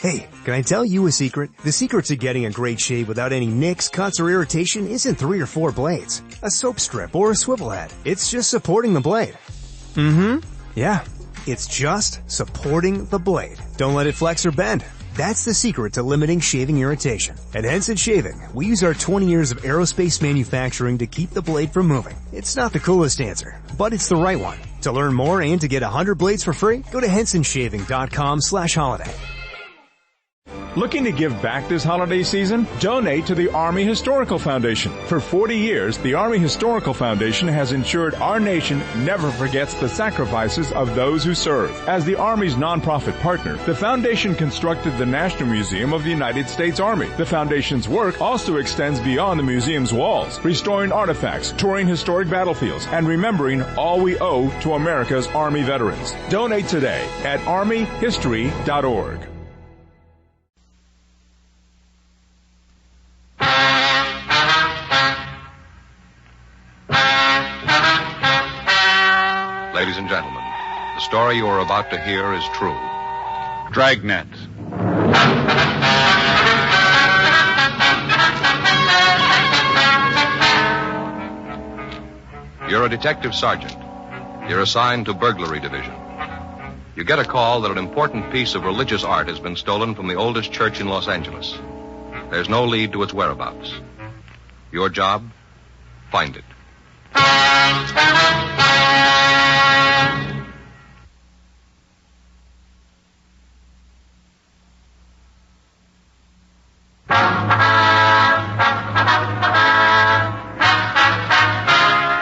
Hey, can I tell you a secret? The secret to getting a great shave without any nicks, cuts, or irritation isn't 3 or 4 blades, a soap strip, or a swivel head. It's just supporting the blade. Yeah, it's just supporting the blade. Don't let it flex or bend. That's the secret to limiting shaving irritation. At Henson Shaving, we use our 20 years of aerospace manufacturing to keep the blade from moving. It's not the coolest answer, but it's the right one. To learn more and to get 100 blades for free, go to hensonshaving.com/holiday. Looking to give back this holiday season? Donate to the Army Historical Foundation. For 40 years, the Army Historical Foundation has ensured our nation never forgets the sacrifices of those who serve. As the Army's nonprofit partner, the foundation constructed the National Museum of the United States Army. The foundation's work also extends beyond the museum's walls, restoring artifacts, touring historic battlefields, and remembering all we owe to America's Army veterans. Donate today at armyhistory.org. Ladies and gentlemen, the story you are about to hear is true. Dragnet. You're a detective sergeant. You're assigned to burglary division. You get a call that an important piece of religious art has been stolen from the oldest church in Los Angeles. There's no lead to its whereabouts. Your job? Find it.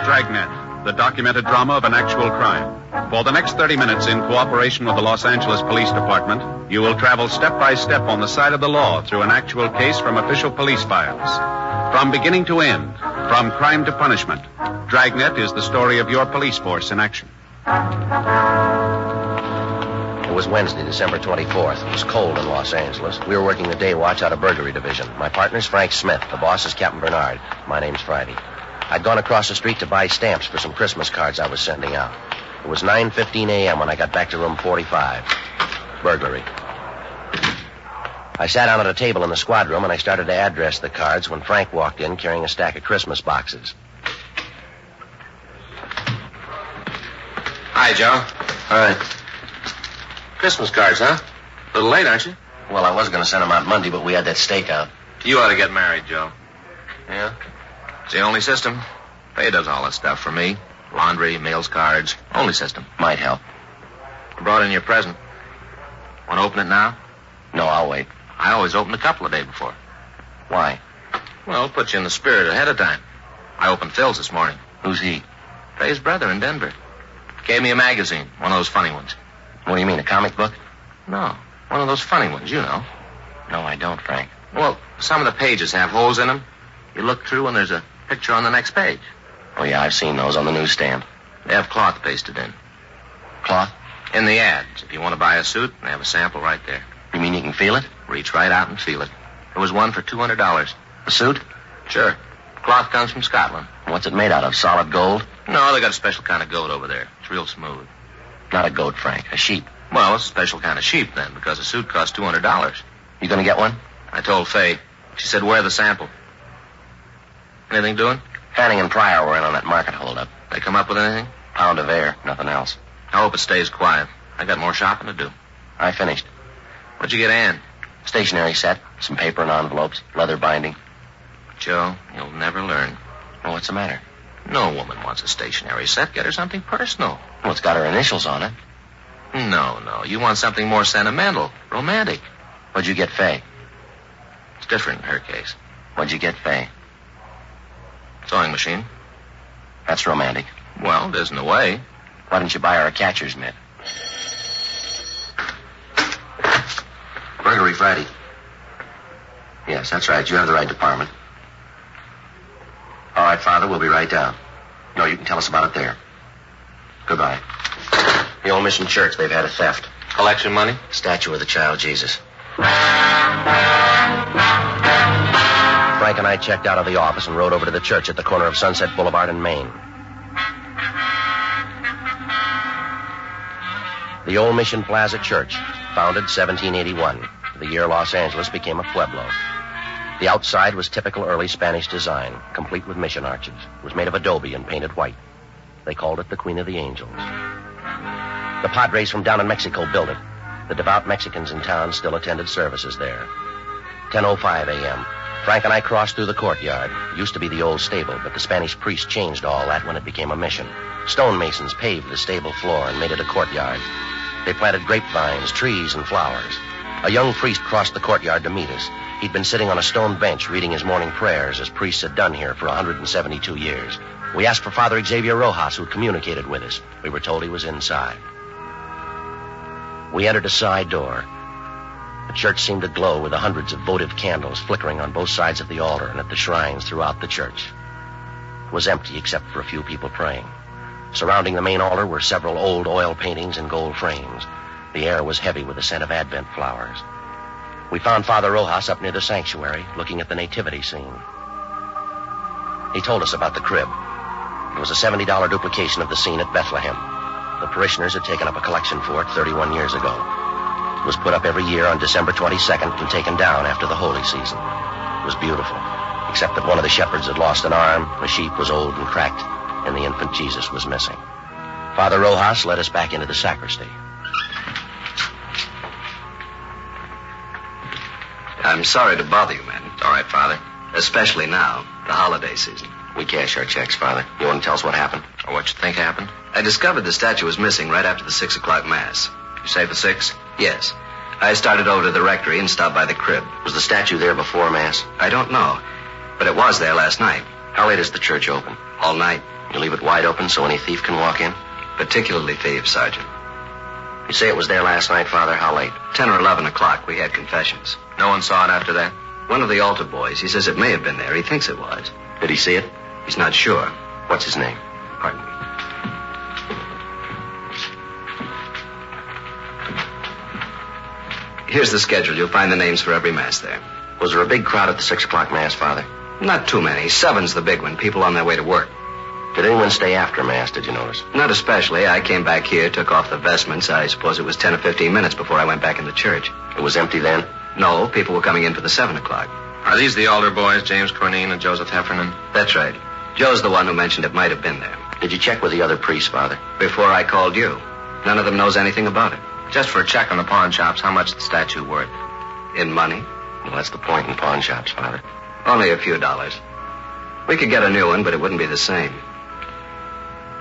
Dragnet, the documented drama of an actual crime. For the next 30 minutes, in cooperation with the Los Angeles Police Department, you will travel step by step on the side of the law through an actual case from official police files. From beginning to end, from crime to punishment, Dragnet is the story of your police force in action. It was Wednesday, December 24th. It was cold in Los Angeles. We were working the day watch out of burglary division. My partner's Frank Smith. The boss is Captain Bernard. My name's Friday. I'd gone across the street to buy stamps for some Christmas cards I was sending out. It was 9:15 a.m. when I got back to room 45. Burglary. I sat down at a table in the squad room and I started to address the cards when Frank walked in carrying a stack of Christmas boxes. Hi, Joe. All right. Christmas cards, huh? A little late, aren't you? Well, I was going to send them out Monday, but we had that stakeout. You ought to get married, Joe. Yeah? It's the only system. Faye does all that stuff for me. Laundry, mails, cards. Only system. Might help. I brought in your present. Want to open it now? No, I'll wait. I always open a couple a day before. Why? Well, it puts you in the spirit ahead of time. I opened Phil's this morning. Who's he? Faye's brother in Denver. Gave me a magazine, one of those funny ones. What do you mean, a comic book? No, one of those funny ones, you know. No, I don't, Frank. Well, some of the pages have holes in them. You look through and there's a picture on the next page. Oh, yeah, I've seen those on the newsstand. They have cloth pasted in. Cloth? In the ads. If you want to buy a suit, they have a sample right there. You mean you can feel it? Reach right out and feel it. There was one for $200. A suit? Sure. Cloth comes from Scotland. What's it made out of? Solid gold? No, they got a special kind of goat over there. It's real smooth. Not a goat, Frank. A sheep. Well, it's a special kind of sheep, then, because a suit costs $200. You gonna get one? I told Faye. She said, wear the sample. Anything doing? Fanning and Pryor were in on that market holdup. They come up with anything? Pound of air, nothing else. I hope it stays quiet. I got more shopping to do. I finished. What'd you get Ann? Stationery set, some paper and envelopes, leather binding. Joe, you'll never learn. Well, what's the matter? No woman wants a stationery set. Get her something personal. Well, it's got her initials on it. No. You want something more sentimental, romantic. What'd you get Faye? It's different in her case. What'd you get Faye? Sewing machine. That's romantic. Well, it isn't a way. Why didn't you buy her a catcher's mitt? Burglary Friday. Yes, that's right. You have the right department. All right, Father, we'll be right down. No, you can tell us about it there. Goodbye. The Old Mission Church, they've had a theft. Collection money? Statue of the child Jesus. Frank and I checked out of the office and rode over to the church at the corner of Sunset Boulevard and Main. The Old Mission Plaza Church, founded 1781. the year Los Angeles became a pueblo. The outside was typical early Spanish design, complete with mission arches. It was made of adobe and painted white. They called it the Queen of the Angels. The Padres from down in Mexico built it. The devout Mexicans in town still attended services there. 10:05 a.m. Frank and I crossed through the courtyard. It used to be the old stable, but the Spanish priest changed all that when it became a mission. Stonemasons paved the stable floor and made it a courtyard. They planted grapevines, trees, and flowers. A young priest crossed the courtyard to meet us. He'd been sitting on a stone bench reading his morning prayers, as priests had done here for 172 years. We asked for Father Xavier Rojas, who communicated with us. We were told he was inside. We entered a side door. The church seemed to glow with the hundreds of votive candles flickering on both sides of the altar and at the shrines throughout the church. It was empty except for a few people praying. Surrounding the main altar were several old oil paintings in gold frames. The air was heavy with the scent of Advent flowers. We found Father Rojas up near the sanctuary, looking at the nativity scene. He told us about the crib. It was a $70 duplication of the scene at Bethlehem. The parishioners had taken up a collection for it 31 years ago. It was put up every year on December 22nd and taken down after the holy season. It was beautiful, except that one of the shepherds had lost an arm, the sheep was old and cracked, and the infant Jesus was missing. Father Rojas led us back into the sacristy. I'm sorry to bother you, man. It's all right, Father. Especially now, the holiday season. We cash our checks, Father. You want to tell us what happened? Or what you think happened? I discovered the statue was missing right after the 6 o'clock Mass. You say the 6? Yes. I started over to the rectory and stopped by the crib. Was the statue there before Mass? I don't know, but it was there last night. How late is the church open? All night. You leave it wide open so any thief can walk in? Particularly thieves, Sergeant. You say it was there last night, Father? How late? 10 or 11 o'clock. We had confessions. No one saw it after that? One of the altar boys. He says it may have been there. He thinks it was. Did he see it? He's not sure. What's his name? Pardon me. Here's the schedule. You'll find the names for every Mass there. Was there a big crowd at the 6 o'clock Mass, Father? Not too many. 7's the big one. People on their way to work. Did anyone stay after Mass, did you notice? Not especially. I came back here, took off the vestments. I suppose it was 10 or 15 minutes before I went back in the church. It was empty then? No, people were coming in for the 7 o'clock. Are these the altar boys, James Cornine and Joseph Heffernan? That's right. Joe's the one who mentioned it might have been there. Did you check with the other priests, Father? Before I called you. None of them knows anything about it. Just for a check on the pawn shops, how much is the statue worth? In money? Well, that's the point in pawn shops, Father. Only a few dollars. We could get a new one, but it wouldn't be the same.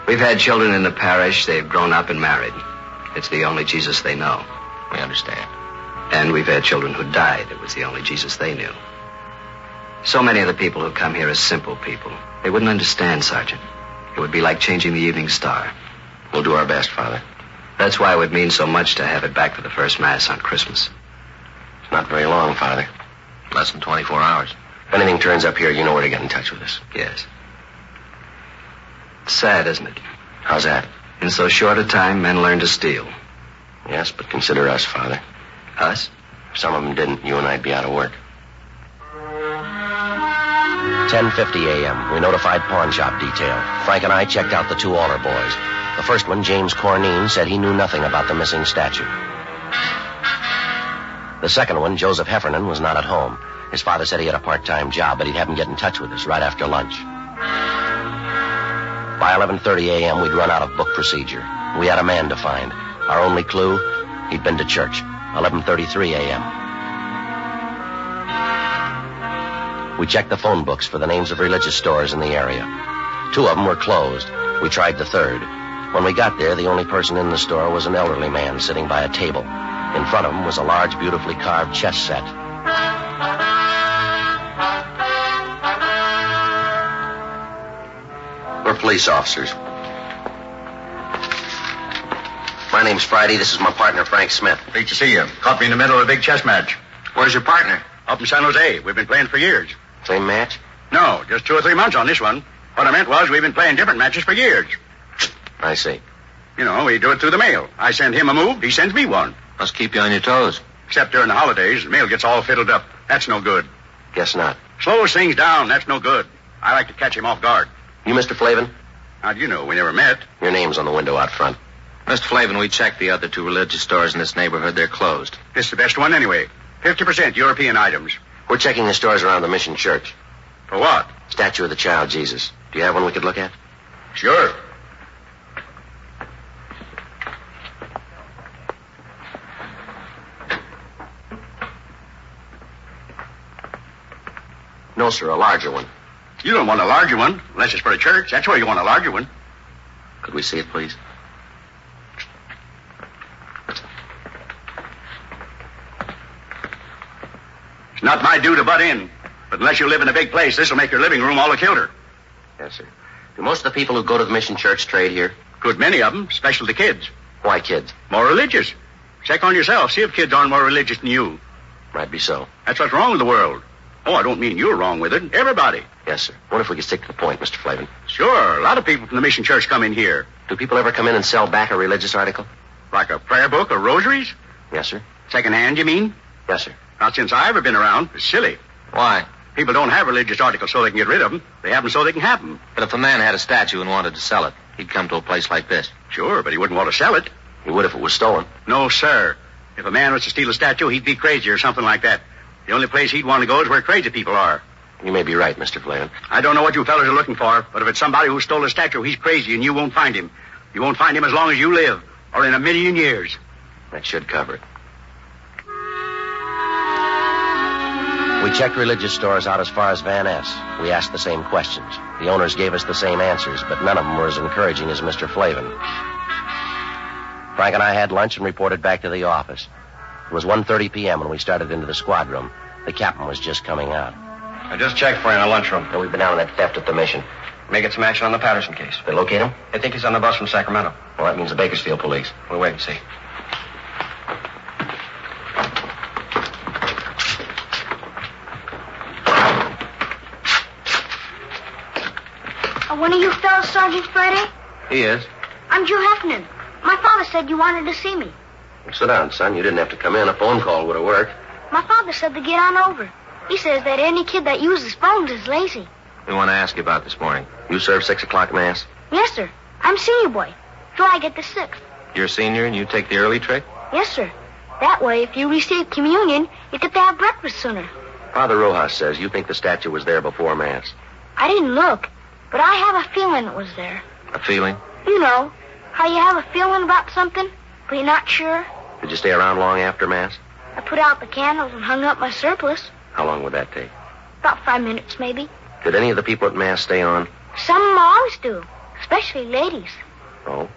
We've had children in the parish. They've grown up and married. It's the only Jesus they know. We understand. And we've had children who died. It was the only Jesus they knew. So many of the people who come here are simple people. They wouldn't understand, Sergeant. It would be like changing the evening star. We'll do our best, Father. That's why it would mean so much to have it back for the first Mass on Christmas. It's not very long, Father. Less than 24 hours. If anything turns up here, you know where to get in touch with us. Yes. It's sad, isn't it? How's that? In so short a time, men learn to steal. Yes, but consider us, Father. Us? If some of them didn't, you and I'd be out of work. 10:50 a.m. We notified pawn shop detail. Frank and I checked out the 2 altar boys. The first one, James Cornine, said he knew nothing about the missing statue. The second one, Joseph Heffernan, was not at home. His father said he had a part-time job, but he'd have him get in touch with us right after lunch. By 11:30 a.m., we'd run out of book procedure. We had a man to find. Our only clue, he'd been to church. 11:33 a.m. We checked the phone books for the names of religious stores in the area. 2 of them were closed. We tried the third. When we got there, the only person in the store was an elderly man sitting by a table. In front of him was a large, beautifully carved chess set. We're police officers. My name's Friday. This is my partner, Frank Smith. Great to see you. Caught me in the middle of a big chess match. Where's your partner? Up in San Jose. We've been playing for years. Same match? No, just 2 or 3 months on this one. What I meant was we've been playing different matches for years. I see. You know, we do it through the mail. I send him a move, he sends me one. Must keep you on your toes. Except during the holidays, the mail gets all fiddled up. That's no good. Guess not. Slows things down, that's no good. I like to catch him off guard. You Mr. Flavin? How do you know? We never met. Your name's on the window out front. Mr. Flavin, we checked the other 2 religious stores in this neighborhood. They're closed. This is the best one anyway. 50% European items. We're checking the stores around the Mission Church. For what? Statue of the Child Jesus. Do you have one we could look at? Sure. No, sir, a larger one. You don't want a larger one, unless it's for a church. That's where you want a larger one. Could we see it, please? It's not my due to butt in. But unless you live in a big place, this will make your living room all the kilter. Yes, sir. Do most of the people who go to the Mission Church trade here? Good many of them, especially the kids. Why kids? More religious. Check on yourself. See if kids aren't more religious than you. Might be so. That's what's wrong with the world. Oh, I don't mean you're wrong with it. Everybody. Yes, sir. What if we could stick to the point, Mr. Flavin? Sure. A lot of people from the Mission Church come in here. Do people ever come in and sell back a religious article? Like a prayer book or rosaries? Yes, sir. Second hand, you mean? Yes, sir. Not since I've ever been around. It's silly. Why? People don't have religious articles so they can get rid of them. They have them so they can have them. But if a man had a statue and wanted to sell it, he'd come to a place like this. Sure, but he wouldn't want to sell it. He would if it was stolen. No, sir. If a man was to steal a statue, he'd be crazy or something like that. The only place he'd want to go is where crazy people are. You may be right, Mr. Flavin. I don't know what you fellas are looking for, but if it's somebody who stole a statue, he's crazy and you won't find him. You won't find him as long as you live, or in a million years. That should cover it. We checked religious stores out as far as Van Ness. We asked the same questions. The owners gave us the same answers, but none of them were as encouraging as Mr. Flavin. Frank and I had lunch and reported back to the office. It was 1:30 p.m. when we started into the squad room. The captain was just coming out. I just checked for you in the lunchroom. And we've been down on that theft at the Mission. May get some action on the Patterson case. They locate him? I think he's on the bus from Sacramento. Well, that means the Bakersfield police. We'll wait and see. Are one of you fellas Sergeant Friday? He is. I'm Joe Heffernan. My father said you wanted to see me. Well, sit down, son. You didn't have to come in. A phone call would have worked. My father said to get on over. He says that any kid that uses phones is lazy. We want to ask you about this morning. You serve 6 o'clock Mass? Yes, sir. I'm senior boy. So I get the 6th. You're a senior and you take the early trick? Yes, sir. That way, if you receive communion, you get to have breakfast sooner. Father Rojas says you think the statue was there before Mass. I didn't look, but I have a feeling it was there. A feeling? You know, how you have a feeling about something, but you're not sure. Did you stay around long after Mass? I put out the candles and hung up my surplice. How long would that take? About 5 minutes, maybe. Did any of the people at Mass stay on? Some of them always do, especially ladies. Oh?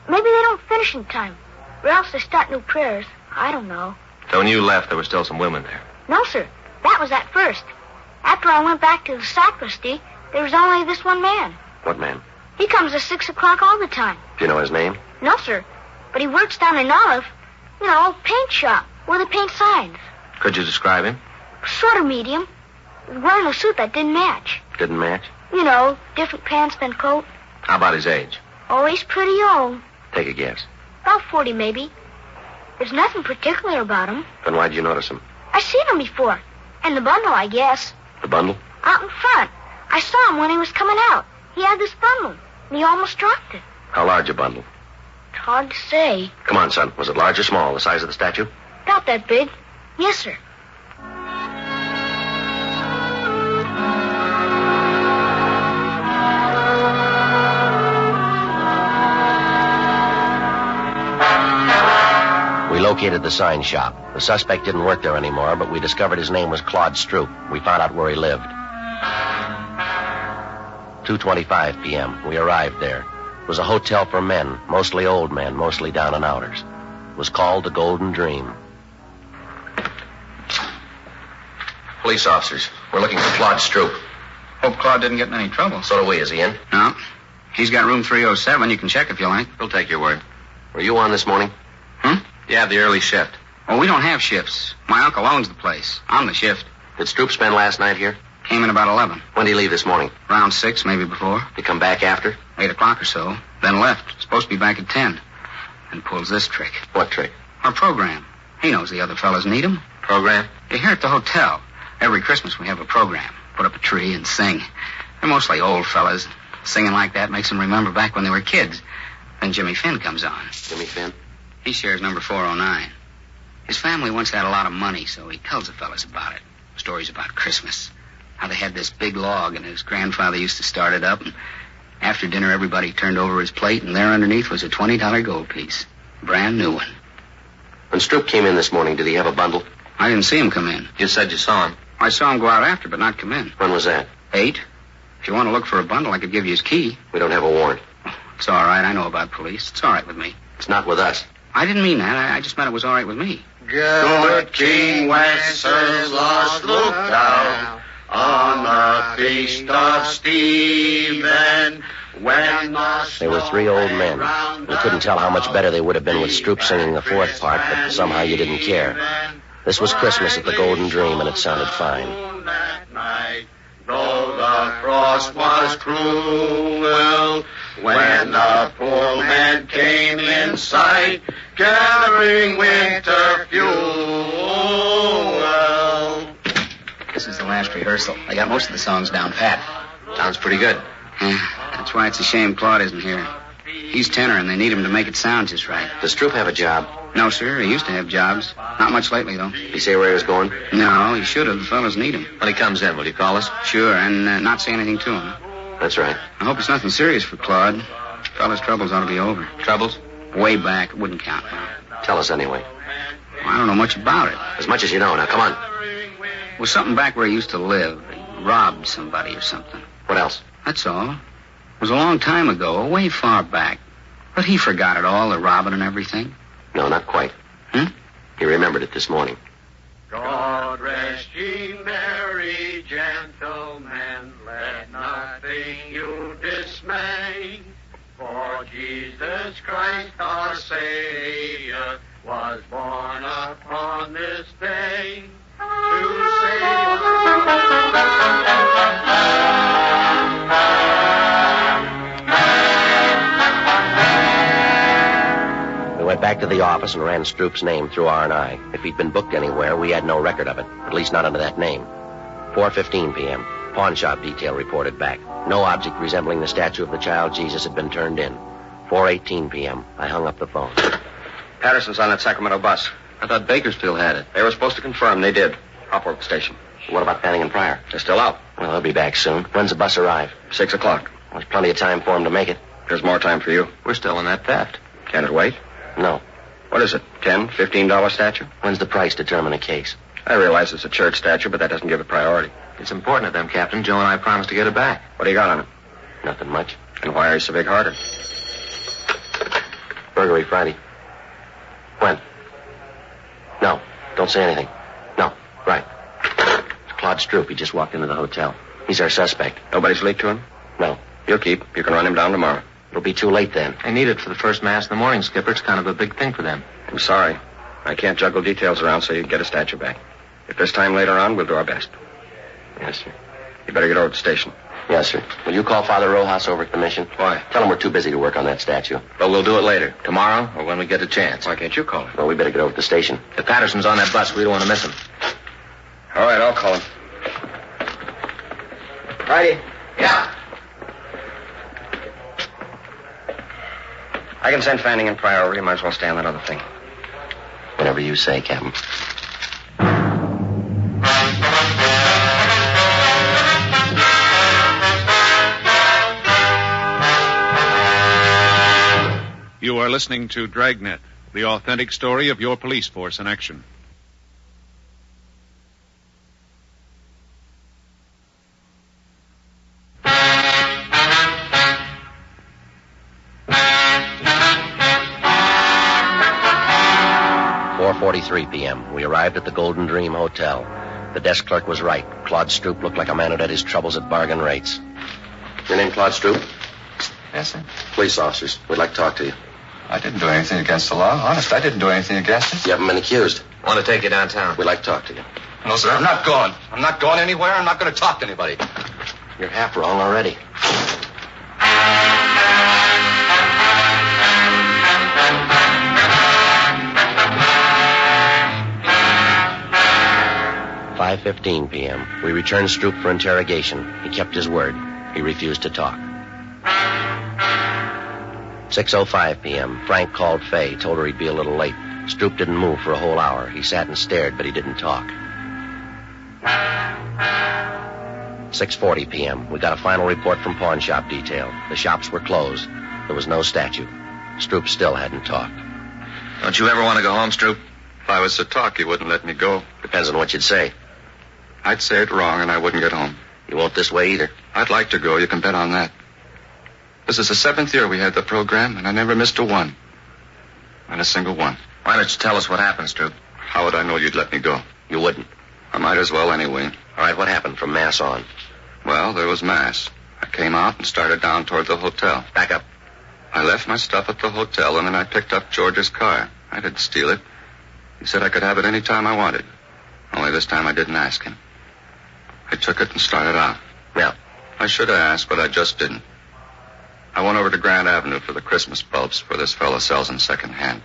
Maybe they don't finish in time, or else they start new prayers. I don't know. So when you left, there were still some women there? No, sir. That was at first. After I went back to the sacristy, there was only this one man. What man? He comes at 6 o'clock all the time. Do you know his name? No, sir. But he works down in Olive, paint shop, where they paint signs. Could you describe him? Sort of medium. He was wearing a suit that didn't match. Didn't match? Different pants than coat. How about his age? Oh, he's pretty old. Take a guess. About 40, maybe. There's nothing particular about him. Then why'd you notice him? I've seen him before. And the bundle, I guess. The bundle? Out in front. I saw him when he was coming out. He had this bundle, and he almost dropped it. How large a bundle? It's hard to say. Come on, son. Was it large or small, the size of the statue? About that big. Yes, sir. We located the sign shop. The suspect didn't work there anymore, but we discovered his name was Claude Stroop. We found out where he lived. 2:25 p.m. We arrived there. It was a hotel for men, mostly old men, mostly down and outers. It was called the Golden Dream. Police officers. We're looking for Claude Stroop. Hope Claude didn't get in any trouble. So do we. Is he in? No. He's got room 307. You can check if you like. We'll take your word. Were you on this morning? You have the early shift. Oh, we don't have shifts. My uncle owns the place. I'm the shift. Did Stroop spend last night here? Came in about 11. When did he leave this morning? Around 6, maybe before. Did he come back after? 8 o'clock or so. Then left. Supposed to be back at 10. And pulls this trick. What trick? Our program. He knows the other fellas need him. Program? You're here at the hotel. Every Christmas we have a program. Put up a tree and sing. They're mostly old fellas. Singing like that makes them remember back when they were kids. Then Jimmy Finn comes on. Jimmy Finn? He shares number 409. His family once had a lot of money, so he tells the fellas about it. Stories about Christmas. How they had this big log, and his grandfather used to start it up, and after dinner everybody turned over his plate, and there underneath was a $20 gold piece. Brand new one. When Stroop came in this morning, did he have a bundle? I didn't see him come in. You said you saw him. I saw him go out after, but not come in. When was that? 8. If you want to look for a bundle, I could give you his key. We don't have a warrant. It's all right. I know about police. It's all right with me. It's not with us. I didn't mean that. I just meant it was all right with me. Good King Wenceslas looked out on the feast of Stephen. When There were 3 old men. You couldn't tell how much better they would have been with Stroop singing the 4th part, but somehow you didn't care. This was Christmas at the Golden Dream, and it sounded fine. That night, though the frost was cruel, when the poor man came in sight, gathering winter fuel. This is the last rehearsal. I got most of the songs down pat. Sounds pretty good. That's why it's a shame Claude isn't here. He's tenor, and they need him to make it sound just right. Does Stroop have a job? No, sir. He used to have jobs. Not much lately, though. Did he say where he was going? No, he should have. The fellas need him. When he comes in, will you call us? Sure, and not say anything to him. That's right. I hope it's nothing serious for Claude. The fella's troubles ought to be over. Troubles? Way back. It wouldn't count now. Tell us anyway. Well, I don't know much about it. As much as you know. Now, come on. It was something back where he used to live. He robbed somebody or something. What else? That's all. It was a long time ago, way far back. But he forgot it all, the robbing and everything. No, not quite. He remembered it this morning. God rest ye merry gentlemen, let nothing you dismay. For Jesus Christ our Savior was born upon this day to save We went back to the office and ran Stroop's name through R&I. If he'd been booked anywhere, we had no record of it, at least not under that name. 4:15 p.m. Pawn shop detail reported back. No object resembling the statue of the child Jesus had been turned in. 4:18 p.m. I hung up the phone. Patterson's on that Sacramento bus. I thought Bakersfield had it. They were supposed to confirm. They did. Hopworth station. What about Fanning and Pryor? They're still out. Well, they'll be back soon. When's the bus arrive? 6 o'clock. There's plenty of time for them to make it. There's more time for you. We're still in that theft. Can it wait? No. What is it, $10, $15 statue? When's the price determine a case? I realize it's a church statue, but that doesn't give it priority. It's important to them, Captain. Joe and I promised to get it back. What do you got on it? Nothing much. And why are you so big-hearted? Burglary Friday. When? No. Don't say anything. No. Right. It's Claude Stroop. He just walked into the hotel. He's our suspect. Nobody's leaked to him? No. You'll keep. You can run him down tomorrow. It'll be too late then. I need it for the first mass in the morning, Skipper. It's kind of a big thing for them. I'm sorry. I can't juggle details around so you can get a statue back. If there's time later on, we'll do our best. Yes, sir. You better get over to the station. Yes, sir. Will you call Father Rojas over at the mission? Why? Tell him we're too busy to work on that statue. But we'll do it later. Tomorrow or when we get a chance. Why can't you call him? Well, we better get over to the station. If Patterson's on that bus, we don't want to miss him. All right, I'll call him. Righty. Yeah. I can send Fanning and Pryor over. You might as well stay on that other thing. Whatever you say, Captain. You are listening to Dragnet, the authentic story of your police force in action. .43 p.m. We arrived at the Golden Dream Hotel. The desk clerk was right. Claude Stroop looked like a man who'd had his troubles at bargain rates. Your name, Claude Stroop? Yes, sir. Police officers. We'd like to talk to you. I didn't do anything against the law. Honest, I didn't do anything against it. You haven't been accused. Want to take you downtown? We'd like to talk to you. No, sir. I'm not going. I'm not going anywhere. I'm not going to talk to anybody. You're half wrong already. .15 p.m. We returned Stroop for interrogation. He kept his word. He refused to talk. 6:05 p.m. Frank called Fay, told her he'd be a little late. Stroop didn't move for a whole hour. He sat and stared, but he didn't talk. 6:40 p.m. We got a final report from pawn shop detail. The shops were closed. There was no statue. Stroop still hadn't talked. Don't you ever want to go home, Stroop? If I was to talk, you wouldn't let me go. Depends on what you'd say. I'd say it wrong, and I wouldn't get home. You won't this way either. I'd like to go. You can bet on that. This is the 7th year we had the program, and I never missed a one. Not a single one. Why don't you tell us what happened, Stroop? How would I know you'd let me go? You wouldn't. I might as well anyway. All right, what happened from Mass on? Well, there was Mass. I came out and started down toward the hotel. Back up. I left my stuff at the hotel, and then I picked up George's car. I didn't steal it. He said I could have it any time I wanted. Only this time I didn't ask him. I took it and started out. Yeah. I should have asked, but I just didn't. I went over to Grand Avenue for the Christmas bulbs where this fella sells them secondhand.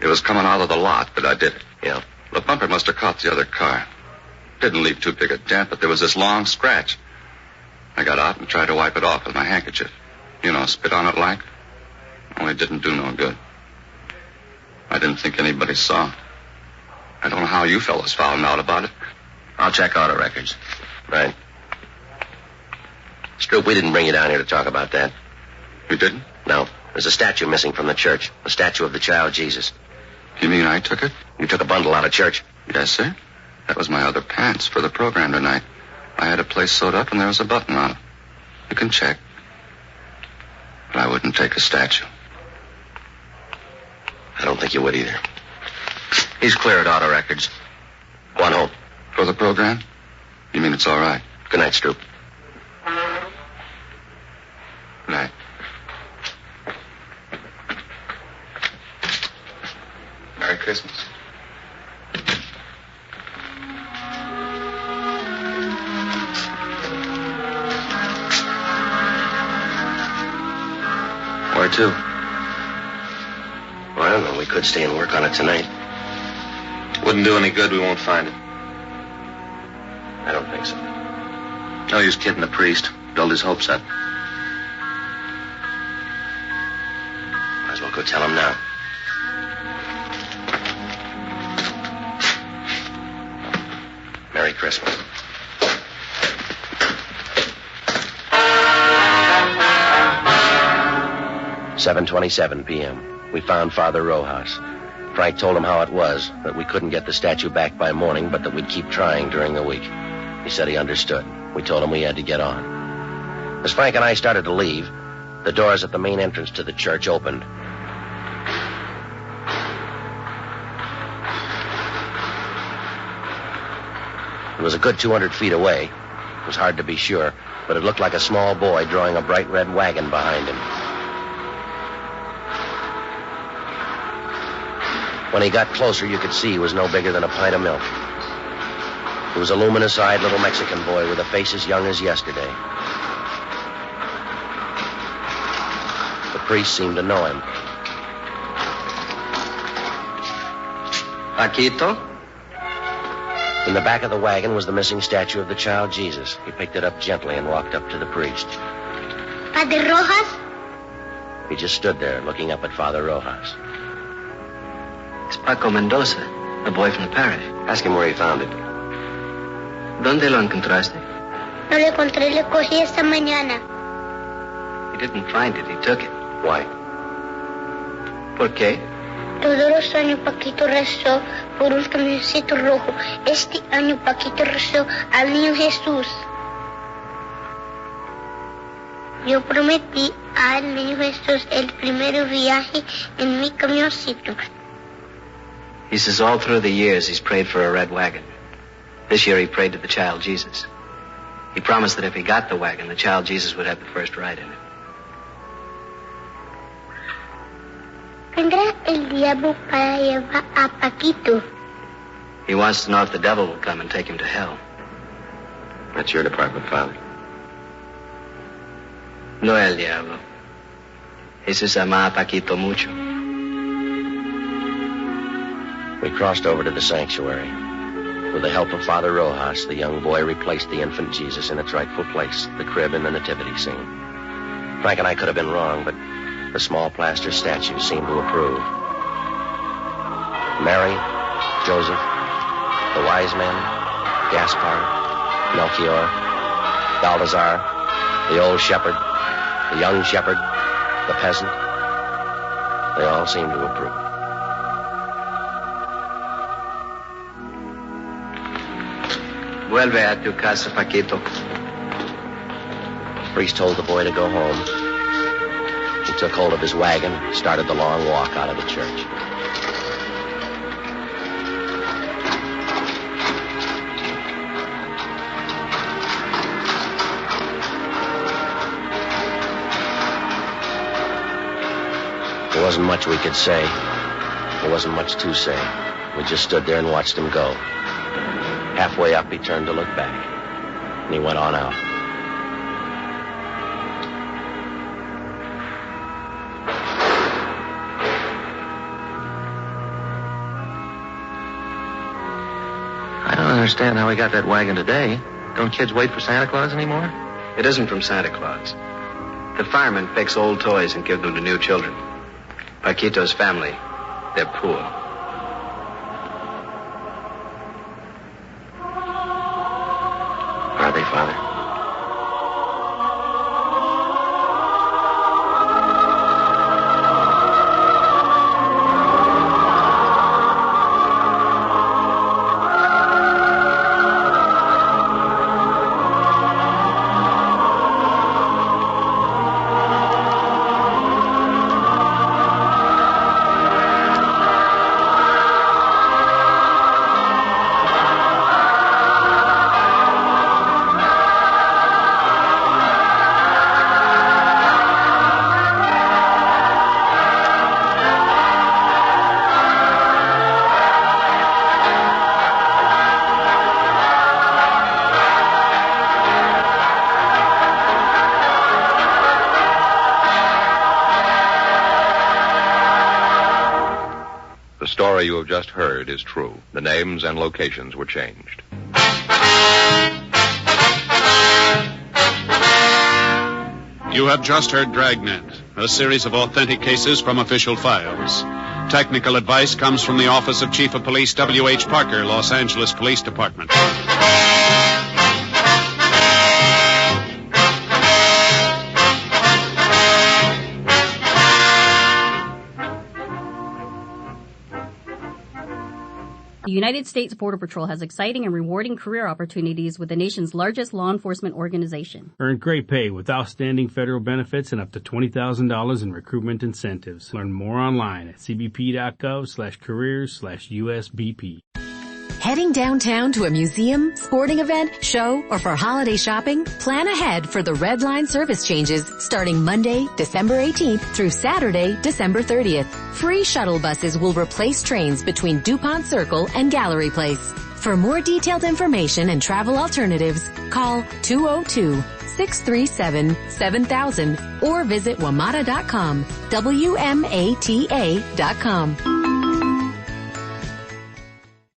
It was coming out of the lot that I did it. Yeah. The bumper must have caught the other car. Didn't leave too big a dent, but there was this long scratch. I got out and tried to wipe it off with my handkerchief. You know, spit on it like. Only it didn't do no good. I didn't think anybody saw. I don't know how you fellas found out about it. I'll check auto records. Right. Stroop, we didn't bring you down here to talk about that. You didn't? No. There's a statue missing from the church. A statue of the child Jesus. You mean I took it? You took a bundle out of church? Yes, sir. That was my other pants for the program tonight. I had a place sewed up and there was a button on it. You can check. But I wouldn't take a statue. I don't think you would either. He's cleared auto records. Go on home. For the program? You mean it's all right? Good night, Stroop. Good night. Merry Christmas. Where to? Well, I don't know. We could stay and work on it tonight. Wouldn't do any good. We won't find it. I don't think so. No use kidding the priest. Build his hopes up. Might as well go tell him now. Merry Christmas. $7:27 p.m. We found Father Rojas. Frank told him how it was, that we couldn't get the statue back by morning, but that we'd keep trying during the week. He said he understood. We told him we had to get on. As Frank and I started to leave, the doors at the main entrance to the church opened. It was a good 200 feet away. It was hard to be sure, but it looked like a small boy drawing a bright red wagon behind him. When he got closer, you could see he was no bigger than a pint of milk. He was a luminous-eyed little Mexican boy with a face as young as yesterday. The priest seemed to know him. Paquito? In the back of the wagon was the missing statue of the child Jesus. He picked it up gently and walked up to the priest. Padre Rojas? He just stood there, looking up at Father Rojas. It's Paco Mendoza, the boy from the parish. Ask him where he found it. ¿Dónde lo encontraste? No lo encontré, lo cogí esta mañana. He didn't find it, he took it. Why? ¿Por qué? Todos los años Paquito rezó por un camioncito rojo. Este año Paquito rezó al niño Jesús. Yo prometí al niño Jesús el primer viaje en mi camioncito. He says all through the years he's prayed for a red wagon. This year he prayed to the child Jesus. He promised that if he got the wagon, the child Jesus would have the first ride in it. Vendrá el diablo para llevar a Paquito. He wants to know if the devil will come and take him to hell. That's your department, Father. No el diablo. Jesus ama a Paquito mucho. We crossed over to the sanctuary. With the help of Father Rojas, the young boy replaced the infant Jesus in its rightful place, the crib in the nativity scene. Frank and I could have been wrong, but the small plaster statue seemed to approve. Mary, Joseph, the wise men, Gaspar, Melchior, Balthazar, the old shepherd, the young shepherd, the peasant. They all seemed to approve. Vuelve a tu casa, Paquito. The priest told the boy to go home. He took hold of his wagon and started the long walk out of the church. There wasn't much we could say. There wasn't much to say. We just stood there and watched him go. Halfway up, he turned to look back. And he went on out. I don't understand how we got that wagon today. Don't kids wait for Santa Claus anymore? It isn't from Santa Claus. The firemen fix old toys and give them to new children. Paquito's family, they're poor. Are they, Father? The story you have just heard is true. The names and locations were changed. You have just heard Dragnet, a series of authentic cases from official files. Technical advice comes from the Office of Chief of Police W.H. Parker, Los Angeles Police Department. The United States Border Patrol has exciting and rewarding career opportunities with the nation's largest law enforcement organization. Earn great pay with outstanding federal benefits and up to $20,000 in recruitment incentives. Learn more online at cbp.gov/careers/USBP. Heading downtown to a museum, sporting event, show, or for holiday shopping? Plan ahead for the Red Line service changes starting Monday, December 18th through Saturday, December 30th. Free shuttle buses will replace trains between DuPont Circle and Gallery Place. For more detailed information and travel alternatives, call 202-637-7000 or visit WMATA.com, WMATA.com.